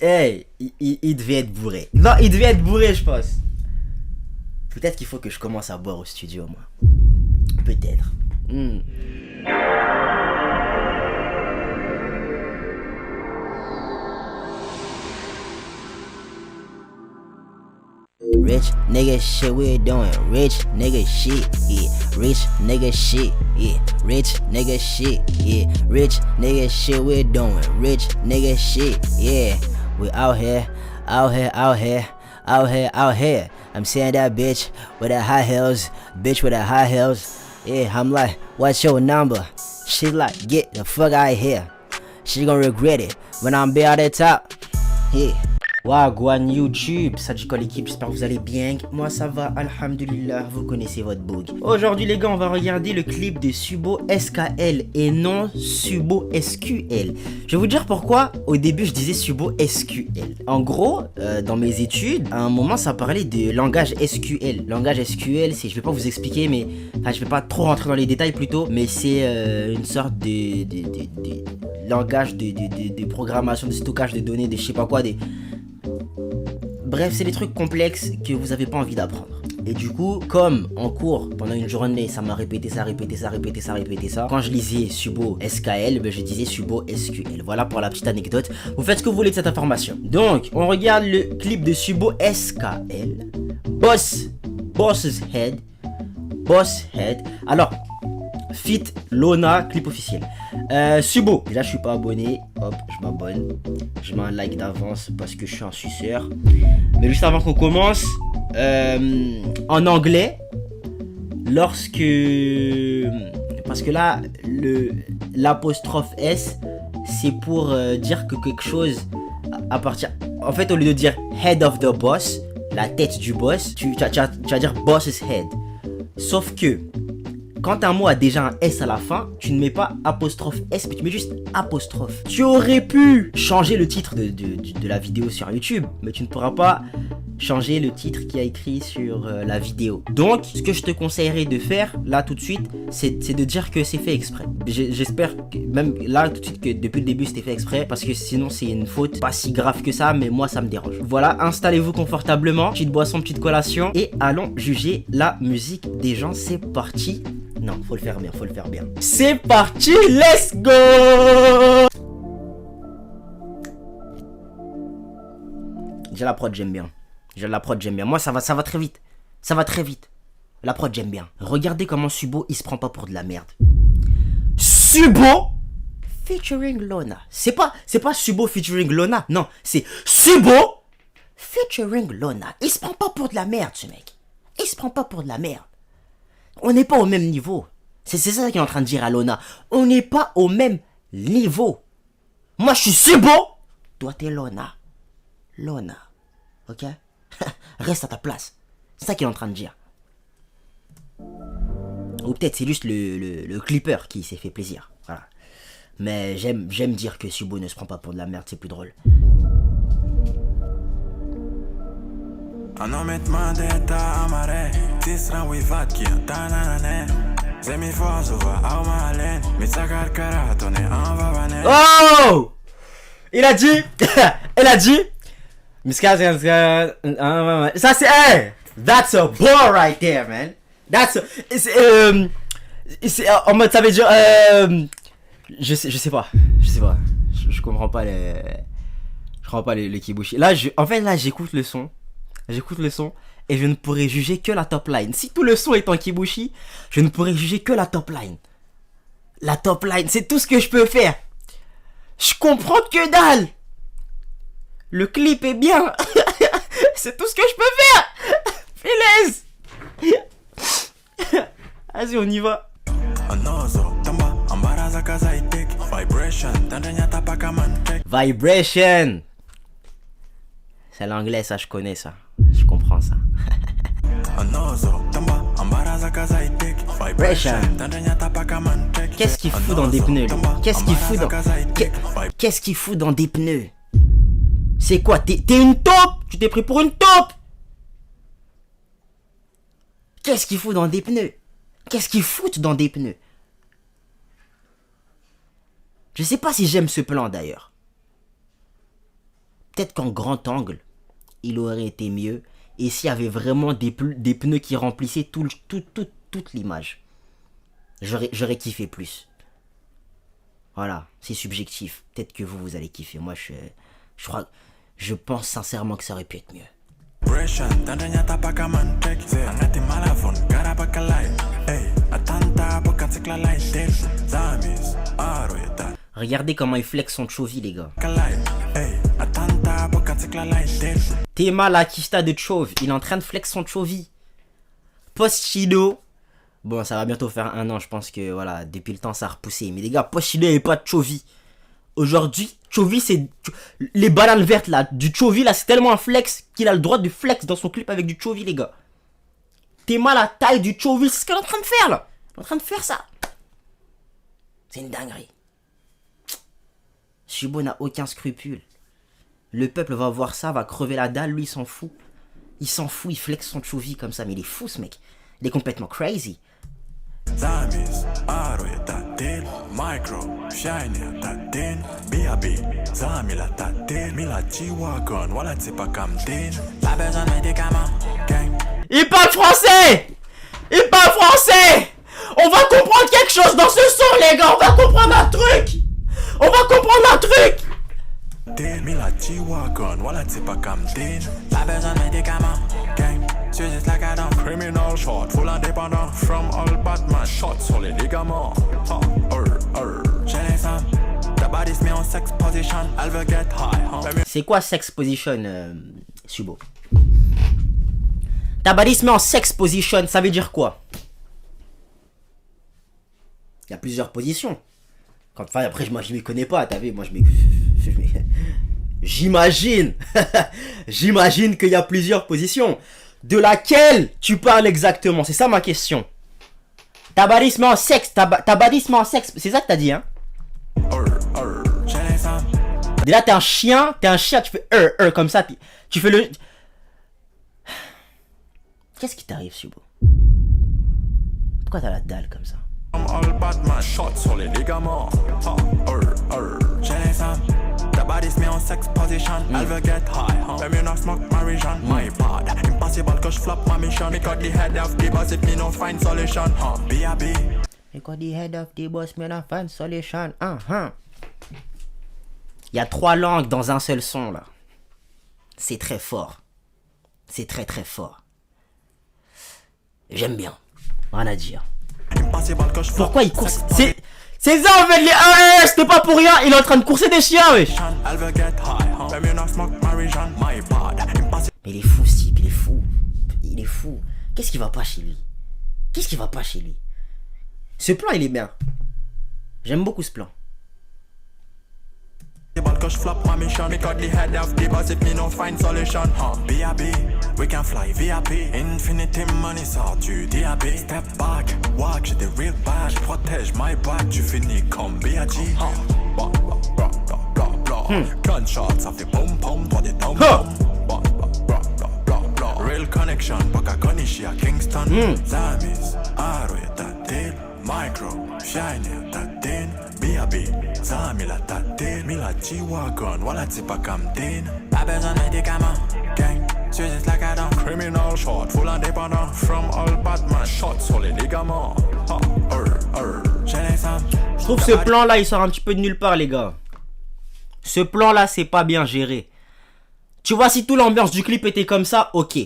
Hey, il devait être bourré. Non, il devait être bourré, je pense. Peut-être qu'il faut que je commence à boire au studio, moi. Peut-être. Rich nigga shit we're doing. Rich nigga shit, yeah. Rich nigga shit, yeah. Rich nigga shit, yeah. Rich nigga shit we're doing. Rich nigga shit, yeah. We out here, out here, out here, out here, out here. I'm saying that bitch with the high heels, bitch with the high heels. Yeah, I'm like, what's your number? She like, get the fuck out of here. She gonna regret it when I'm be at the top. Yeah. Wagwan YouTube, salut quoi l'équipe, j'espère que vous allez bien. Moi ça va, alhamdulillah, vous connaissez votre bug. Aujourd'hui les gars, on va regarder le clip de Subo SKL et non Subo SQL. Je vais vous dire pourquoi au début je disais Subo SQL. En gros, dans mes études, à un moment ça parlait de langage SQL. Langage SQL, c'est, je vais pas vous expliquer, mais enfin je vais pas trop rentrer dans les détails plutôt, mais c'est une sorte de langage de programmation, de stockage de données, de je sais pas quoi, des... Bref, c'est des trucs complexes que vous avez pas envie d'apprendre. Et du coup, comme en cours, pendant une journée, ça m'a répété ça. Quand je lisais Subo SKL, ben je disais Subo SQL. Voilà pour la petite anecdote. Vous faites ce que vous voulez de cette information. Donc, on regarde le clip de Subo SKL. Boss's Head. Alors, Fit Lona, clip officiel. Subo, déjà je suis pas abonné, hop, je m'abonne. Je mets un like d'avance parce que je suis un suceur. Mais juste avant qu'on commence, en anglais, lorsque... Parce que là, l'apostrophe S, c'est pour dire que quelque chose appartient... En fait, au lieu de dire head of the boss, la tête du boss, tu vas dire boss's head. Sauf que... Quand un mot a déjà un S à la fin, tu ne mets pas apostrophe S, mais tu mets juste apostrophe. Tu aurais pu changer le titre de la vidéo sur YouTube, mais tu ne pourras pas changer le titre qui a écrit sur la vidéo. Donc, ce que je te conseillerais de faire, là tout de suite, c'est de dire que c'est fait exprès. J'espère que même là tout de suite que depuis le début c'était fait exprès, parce que sinon c'est une faute pas si grave que ça, mais moi ça me dérange. Voilà, installez-vous confortablement, petite boisson, petite collation, et allons juger la musique des gens. C'est parti. Non, faut le faire bien, C'est parti, let's go! Déjà la prod, j'aime bien. Moi, ça va très vite. La prod, j'aime bien. Regardez comment Subo, il se prend pas pour de la merde. Subo featuring Lona. C'est pas Subo featuring Lona. Non, c'est Subo featuring Lona. Il se prend pas pour de la merde, ce mec. On n'est pas au même niveau. C'est ça qu'il est en train de dire à Lona. On n'est pas au même niveau. Moi, je suis Subo. Toi, t'es Lona. Ok? Reste à ta place. C'est ça qu'il est en train de dire. Ou peut-être c'est juste le clipper qui s'est fait plaisir. Voilà. Mais j'aime dire que Subo ne se prend pas pour de la merde, c'est plus drôle. Oh! Elle a dit. Ça c'est... Hey! That's a bar right there, man. En mode ça veut dire... Je sais pas. Je comprends pas les... kibushi. Là, j'écoute le son. Et je ne pourrais juger que la top line. Si tout le son est en kibushi, je ne pourrais juger que la top line. La top line, c'est tout ce que je peux faire. Je comprends que dalle. Le clip est bien. C'est tout ce que je peux faire. Fais-les. Vas-y, on y va. Vibration. C'est l'anglais, ça, je connais ça. Je comprends ça. Vibration. Qu'est-ce qu'il fout dans des pneus? Qu'est-ce qu'il fout dans des pneus? C'est quoi? T'es une taupe? Tu t'es pris pour une taupe? Qu'est-ce qu'il fout dans des pneus? Qu'est-ce qu'ils foutent dans des pneus? Je sais pas si j'aime ce plan d'ailleurs. Peut-être qu'en grand angle, il aurait été mieux. Et s'il y avait vraiment des pneus qui remplissaient toute l'image. J'aurais kiffé plus. Voilà, c'est subjectif. Peut-être que vous allez kiffer. Moi, je pense sincèrement que ça aurait pu être mieux. Regardez comment il flex son Chovy, les gars. Tema la Kista de Chov, il est en train de flex son Chovy. Post-Chido. Bon, ça va bientôt faire 1 an, je pense que voilà, depuis le temps ça a repoussé. Mais les gars, Post-Chido il n'y avait pas de Chovy. Aujourd'hui, Chovy c'est... Les bananes vertes là, du Chovy là, c'est tellement un flex qu'il a le droit de flex dans son clip avec du Chovy, les gars. Tema la taille du Chovy, c'est ce qu'elle est en train de faire là. Elle est en train de faire ça. C'est une dinguerie. Chibo n'a aucun scrupule. Le peuple va voir ça, va crever la dalle, lui il s'en fout. Il s'en fout, il flex son Chovy comme ça, mais il est fou ce mec. Il est complètement crazy. Il parle français! Il parle français! On va comprendre quelque chose dans ce son, les gars! On va comprendre un truc! On va comprendre un truc! Criminal shot, full indépendant from all Batman shots sur les ligaments. J'ai les femmes, ta body se met en sex position, elle veut get high. C'est quoi sex position, Subo? Ta body se met en sex position, ça veut dire quoi? Il y a plusieurs positions. Enfin, après, moi je m'y connais pas, t'as vu? Moi je m'y... J'imagine. J'imagine qu'il y a plusieurs positions. De laquelle tu parles exactement? C'est ça ma question. Ta body se met en sexe. Ta body se met en sexe. C'est ça que t'as dit, hein? Déjà, t'es un chien, tu fais comme ça. Tu fais le... Qu'est-ce qui t'arrive, Subo? Pourquoi t'as la dalle comme ça? All Batman shot sur les ligaments. J'ai les femmes, ta body se met en sex position, elle veut get high. Let me not smoke marijuana, my bad. Impossible que je flop ma mission. Me cut the head of the boss if me no find solution. B.A.B. Me cut the head of the boss, me no find solution. Il y a 3 langues dans un seul son, là. C'est très fort. C'est très très fort. J'aime bien. Rien à dire. Pourquoi il course? C'est ça en fait, les c'était pas pour rien, il est en train de courser des chiens, wesh. Mais il est fou, Steve, il est fou. Il est fou. Qu'est-ce qui va pas chez lui? Qu'est-ce qui va pas chez lui? Ce plan, il est bien. J'aime beaucoup ce plan. Que je flop ma mission, me cut the head of the boss if me no find solution. B.A.B. we can fly VIP. Infinity money sort du DAB. Step back, walk, j'ai des real bad. Je protège my back, tu finis comme B.A.G. Gunshot, ça fait pom pom, toi des tom tom. Real connection, pas qu'à Konishi à Kingston. Zamis, Aro et Tatil, Micro, Shiny, Tatin, B.A.B. Zami la Tatil, Mila G-Wagon, voilà c'est pas comme Tin. Pas besoin de médicaments, gang, c'est juste la cadence. Criminal shot, full indépendant, from all Batman shot sur les ligaments. J'ai les femmes. Je trouve ce plan là il sort un petit peu de nulle part, les gars. Ce plan là c'est pas bien géré. Tu vois, si toute l'ambiance du clip était comme ça, ok.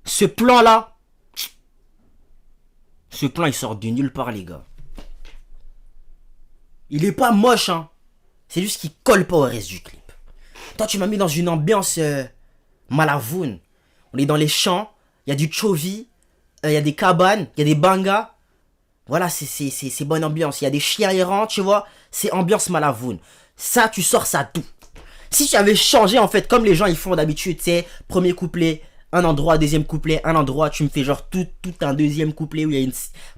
Ce plan là, il sort de nulle part, les gars. Il est pas moche, hein. C'est juste qu'il colle pas au reste du clip. Toi, tu m'as mis dans une ambiance Malavoun. On est dans les champs, il y a du Chovy, il y a des cabanes, il y a des bangas. Voilà, c'est bonne ambiance. Il y a des chiens errants, tu vois. C'est ambiance Malavoun. Ça, tu sors ça tout. Si tu avais changé, en fait, comme les gens ils font d'habitude, tu sais, premier couplet, un endroit, deuxième couplet, un endroit, tu me fais genre tout un deuxième couplet où il y a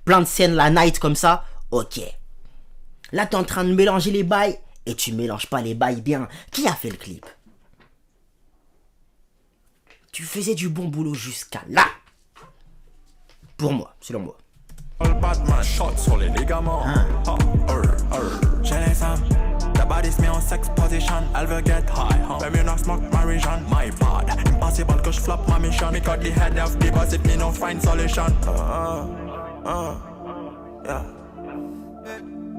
plein de scènes, la night comme ça, ok. Là, t'es en train de mélanger les bails et tu mélanges pas les bails bien. Qui a fait le clip? Tu faisais du bon boulot jusqu'à là. Pour moi, selon moi. Batman shot sur les ligaments. J'ai les femmes, ta Bodies me en sex position, elle veut get high, huh? When me not smoke marijuana, my bad. Impossible que je flop ma mission. Me cut the head off the boss if me no find solution. Yeah.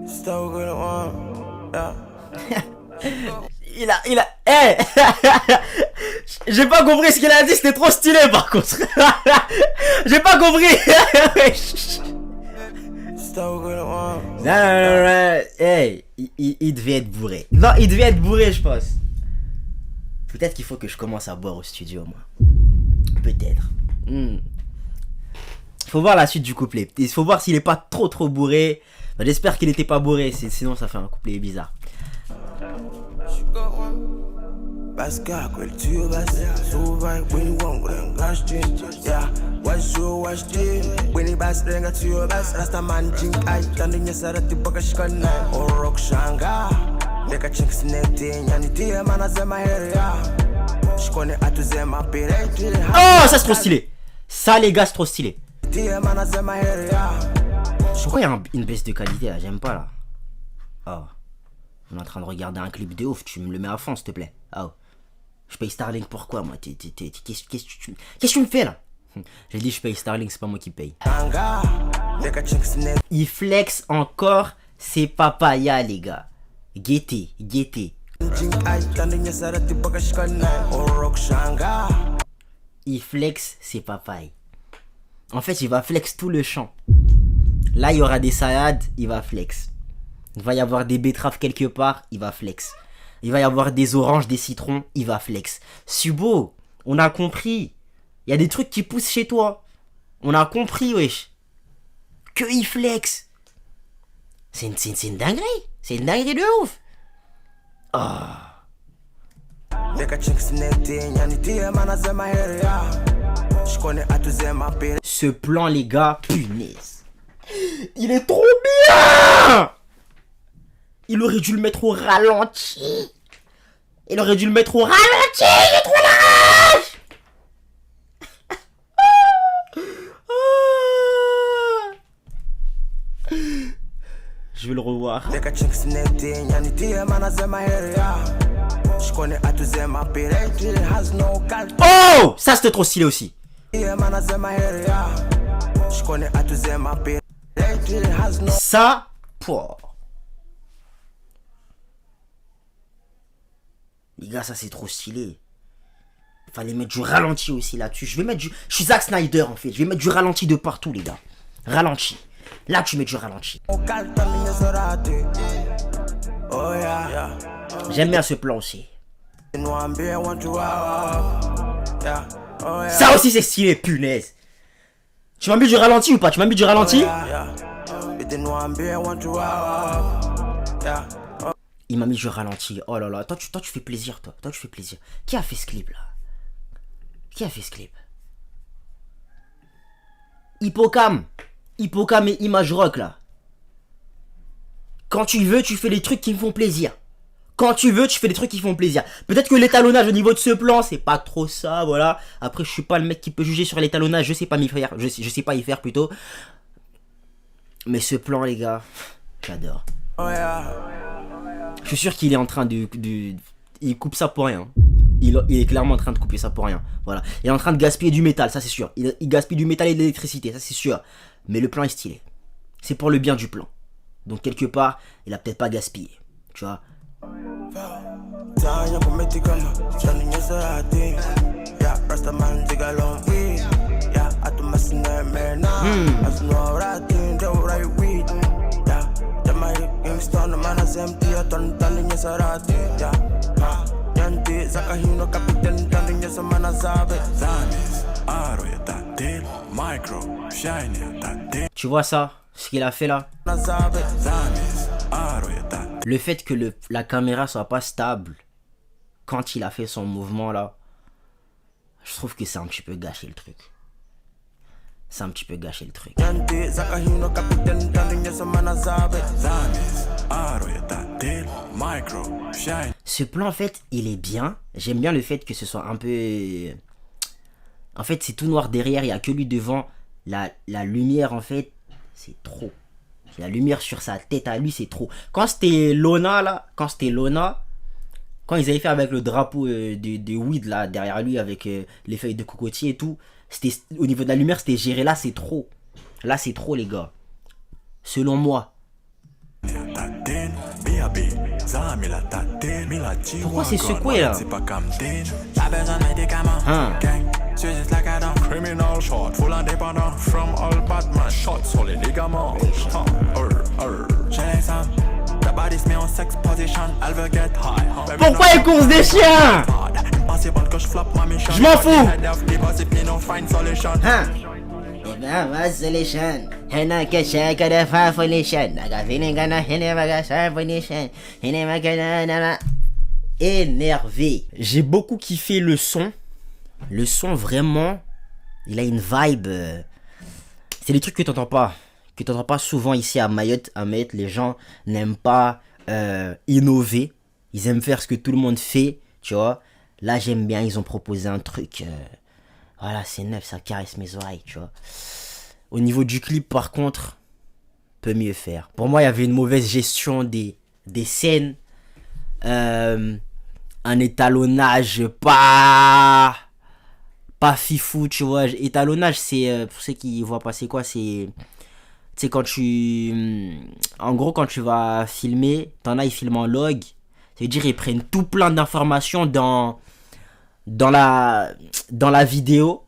Still gonna want, yeah. Il a, hey. J'ai pas compris ce qu'il a dit, c'était trop stylé par contre. J'ai pas compris. Hey, il devait être bourré. Non, il devait être bourré, je pense. Peut-être qu'il faut que je commence à boire au studio, moi. Peut-être. Faut voir la suite du couplet. Il faut voir s'il est pas trop bourré. J'espère qu'il était pas bourré, sinon ça fait un couplet bizarre. Oh, ça c'est trop stylé. Ça les gars c'est trop stylé. Pourquoi il y a une baisse de qualité là? J'aime pas là. Oh. On est en train de regarder un clip de ouf, tu me le mets à fond s'il te plaît. Oh. Je paye Starlink pourquoi moi? Qu'est-ce que tu me fais là? J'ai dit je paye Starlink, c'est pas moi qui paye. Il flex encore ses papayas les gars. Guettez. Il flex ses papayes. En fait il va flex tout le champ. Là il y aura des salades, il va flex. Il va y avoir des betteraves quelque part, il va flex. Il va y avoir des oranges, des citrons, il va flex. Subo, on a compris. Il y a des trucs qui poussent chez toi. On a compris, wesh. Que il flex. C'est une dinguerie. C'est une dinguerie de ouf. Oh. Ce plan, les gars, punaise. Il est trop bien. Il aurait dû le mettre au ralenti. Il est trop large. Je vais le revoir. Oh, ça c'était trop stylé aussi. Ça, pour. Les gars, ça c'est trop stylé. Fallait mettre du ralenti aussi là-dessus. Je suis Zack Snyder en fait. Je vais mettre du ralenti de partout, les gars. Ralenti. Là, tu mets du ralenti. J'aime bien ce plan aussi. Ça aussi c'est stylé, punaise. Tu m'as mis du ralenti ou pas? Tu m'as mis du ralenti? Il m'a mis du ralenti. Oh là là, toi tu fais plaisir, toi tu fais plaisir. Qui a fait ce clip là? Qui a fait ce clip? Hippocam et Image Rock là. Quand tu veux, tu fais les trucs qui me font plaisir. Quand tu veux, tu fais des trucs qui font plaisir. Peut-être que l'étalonnage au niveau de ce plan, c'est pas trop ça, voilà. Après, je suis pas le mec qui peut juger sur l'étalonnage, je sais pas m'y faire, je sais pas y faire plutôt. Mais ce plan, les gars, j'adore. Je suis sûr qu'il est en train il coupe ça pour rien. Il est clairement en train de couper ça pour rien. Voilà. Il est en train de gaspiller du métal, ça c'est sûr. Il gaspille du métal et de l'électricité, ça c'est sûr. Mais le plan est stylé. C'est pour le bien du plan. Donc quelque part, il a peut-être pas gaspillé. Tu vois. Tu vois ça, ce qu'il a fait là? Le fait que la caméra soit pas stable quand il a fait son mouvement là, je trouve que c'est un petit peu gâché le truc. C'est un petit peu gâché le truc. Ce plan en fait, il est bien. J'aime bien le fait que ce soit un peu... En fait, c'est tout noir derrière, il n'y a que lui devant. La lumière en fait, c'est trop. La lumière sur sa tête à lui, c'est trop. Quand c'était Lona, là, quand ils avaient fait avec le drapeau de weed, là, derrière lui, avec les feuilles de cocotier et tout, c'était, au niveau de la lumière, c'était géré. Là, c'est trop. Là, c'est trop, les gars. Selon moi. Pourquoi c'est secoué, là? Hein? Criminal shot, full indépendant from all Batman shots sur les ligaments. Pourquoi ils courent des chiens? Je m'en fous. Hein? Énervé. J'ai beaucoup kiffé le son. Le son, vraiment, il a une vibe. C'est des trucs que t'entends pas. Que t'entends pas souvent ici à Mayotte. À Mayotte, les gens n'aiment pas innover. Ils aiment faire ce que tout le monde fait, tu vois. Là, j'aime bien. Ils ont proposé un truc. Voilà, c'est neuf, ça caresse mes oreilles, tu vois. Au niveau du clip, par contre, peut mieux faire. Pour moi, il y avait une mauvaise gestion des scènes. Un étalonnage pas fifou, tu vois. Étalonnage, c'est, pour ceux qui voient pas c'est quoi, c'est quand tu... En gros, quand tu vas filmer, t'en as, ils filment en log. Ça veut dire, ils prennent tout plein d'informations dans la vidéo.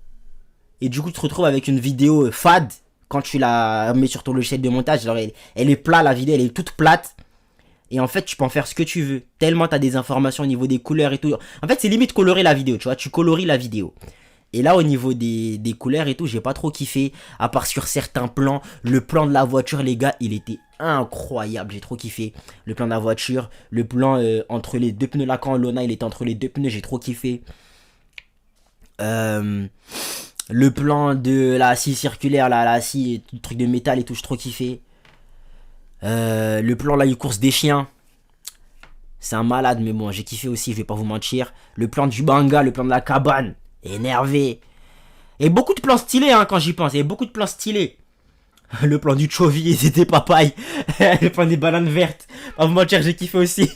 Et du coup, tu te retrouves avec une vidéo fade. Quand tu la mets sur ton logiciel de montage, genre, elle est plate, la vidéo, elle est toute plate. Et en fait, tu peux en faire ce que tu veux. Tellement tu as des informations au niveau des couleurs et tout. En fait, c'est limite colorer la vidéo, tu vois. Tu coloris la vidéo. Et là, au niveau des couleurs et tout, j'ai pas trop kiffé. À part sur certains plans. Le plan de la voiture, les gars, il était incroyable. J'ai trop kiffé. Le plan de la voiture. Le plan entre les deux pneus. Là, quand Lona, il était entre les deux pneus, j'ai trop kiffé. Le plan de la scie circulaire, là, la scie, le truc de métal et tout, j'ai trop kiffé. Le plan là, il course des chiens. C'est un malade, mais bon, j'ai kiffé aussi, je vais pas vous mentir. Le plan du banga, le plan de la cabane. Énervé. Et beaucoup de plans stylés, hein, quand j'y pense. Il y a beaucoup de plans stylés. Le plan du chovi, c'était papaye. Le plan des bananes vertes. Pas vous mentir, j'ai kiffé aussi.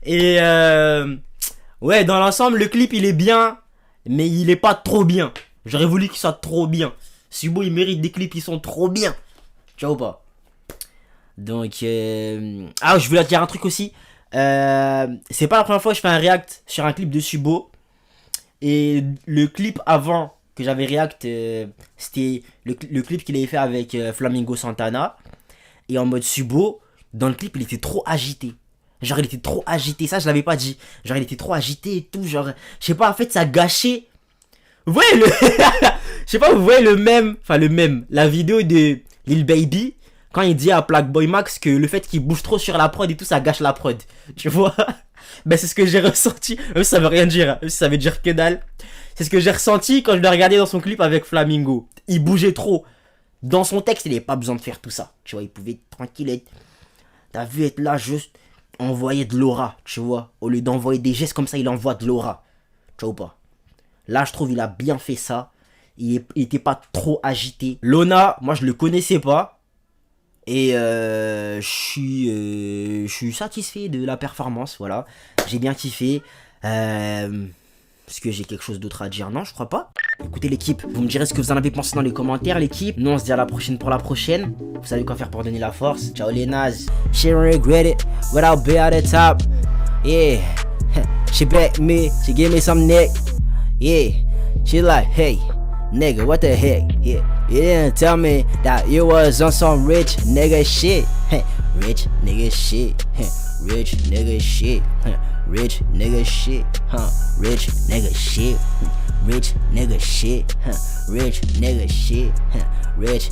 Et ouais, dans l'ensemble, le clip, il est bien. Mais il est pas trop bien. J'aurais voulu qu'il soit trop bien. Subo, il mérite des clips qui sont trop bien. Tu vois ou pas? Donc, ah, je voulais te dire un truc aussi. C'est pas la première fois que je fais un react sur un clip de Subo. Et le clip avant que j'avais react, c'était le clip qu'il avait fait avec Flamingo Santana. Et en mode Subo, dans le clip, il était trop agité. Genre, il était trop agité. Ça, je l'avais pas dit. Genre, il était trop agité et tout. Genre, je sais pas, en fait, ça gâchait. Vous voyez le... Je sais pas, vous voyez le même... Enfin, le même. La vidéo de Lil Baby. Quand il dit à Plaqueboy Max que le fait qu'il bouge trop sur la prod et tout, ça gâche la prod. Tu vois? Ben, c'est ce que j'ai ressenti. Ça veut rien dire. Ça veut dire que dalle. C'est ce que j'ai ressenti quand je l'ai regardé dans son clip avec Flamingo. Il bougeait trop. Dans son texte, il n'avait pas besoin de faire tout ça. Tu vois, il pouvait être tranquille. Être... T'as vu être là, juste envoyer de l'aura. Tu vois? Au lieu d'envoyer des gestes comme ça, il envoie de l'aura. Tu vois ou pas? Là, je trouve il a bien fait ça. Il était pas trop agité. Lona, moi, je le connaissais pas. Et je suis satisfait de la performance, voilà. J'ai bien kiffé. Est-ce que j'ai quelque chose d'autre à dire? Non, je crois pas. Écoutez l'équipe, vous me direz ce que vous en avez pensé dans les commentaires, l'équipe. Nous, on se dit à la prochaine pour la prochaine. Vous savez quoi faire pour donner la force. Ciao les nazes. She don't regret it without being at the top. Yeah. She backed me, she gave me some neck. Yeah. She like, hey. Nigga, what the heck? Yeah, you didn't tell me that you was on some rich nigga shit. Rich nigga shit. Rich nigga shit. Rich nigga shit. Rich nigga shit. Rich nigga shit. Rich nigga shit. Rich.